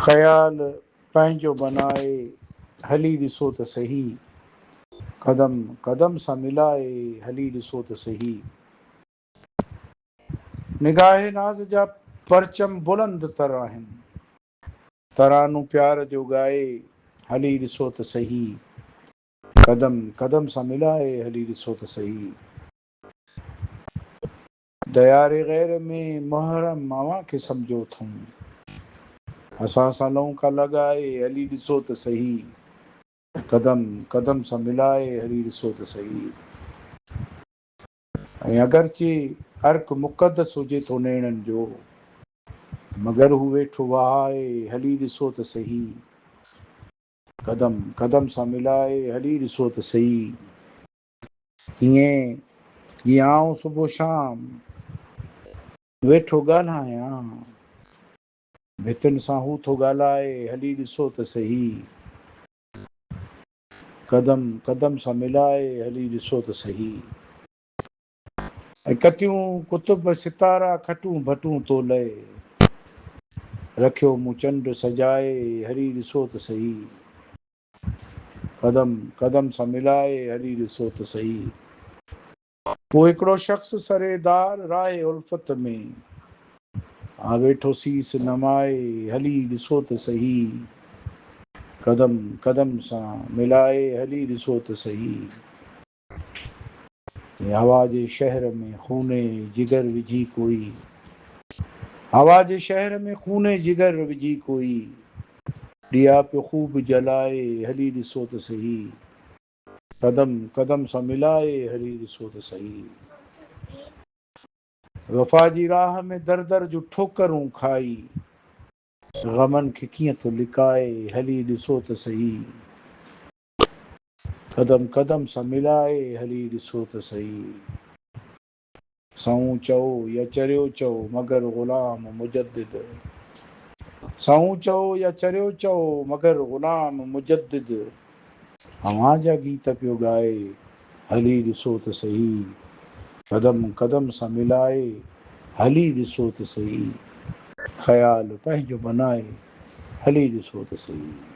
ख़्याल पंहिंजो बनाए हली ॾिसो त सही, कदम कदम सां मिलाए हली ॾिसो त सही। निगाहे नाज़ जा परचम बुलंद तर आहिनि, तरानो प्यार जो ॻाए हली ॾिसो त सही, कदम कदम सां मिलाए हली ॾिसो त सही। दयारे ग़ैर में मुहर्रम मावा खे सम्झो अथऊं, असां सां लौंका लॻाए हली ॾिसो त सही, कदम कदम सां मिलाए हली ॾिसो त सही। ऐं अगरचे अर्क मुक़दस हुजे थो नेणनि जो, मगर हू वेठो वहाए हली ॾिसो त सही, कदम कदम सां मिलाए हली ॾिसो त सही। ईअं आऊं सुबुह शाम वेठो ॻाल्हायां, भितुनि सां हू थो ॻाल्हाए हली ॾिसो त सही, कदम कदम सां मिलाए हली ॾिसो त सही। ऐं कतियूं कुतुब सितारा खटूं भटूं तो लए, रखियो मूं चंड सजाए हली ॾिसो त सही, कदम कदम सां मिलाए हली ॾिसो त सही। पोइ हिकिड़ो शख़्स सरेदार राहे उल्फत में, वेठो सीस नमाए हली ॾिसो त सही, कदम कदम सां मिलाए हली ॾिसो त सही। हवा जे शहर में खूने जिगर विझी कोई, हवा जे शहर में खूने जिगर विझी कोई, ॾिया पियो ख़ूब जलाए हली ॾिसो त सही, कदम कदम सां मिलाए हली ॾिसो त सही। वफ़ा जी राह में दर दर जूं ठोकरूं खाई, ग़मनि खे कीअं थो लिकाए हली ॾिसो त सही, कदम कदम सां मिलाए हली ॾिसो त सही। सऊं चओ या चरियो चओ मगर ग़ुलाम मुजद्दिद, सऊं चओ या चरियो चओ मगर ग़ुलाम मुजद्दिद, अवां जा गीत पियो ॻाए हली ॾिसो त सही, कदम कदम सां मिलाए हली ॾिसो त सही। ख़्याल पंहिंजो बनाए हली ॾिसो त सही।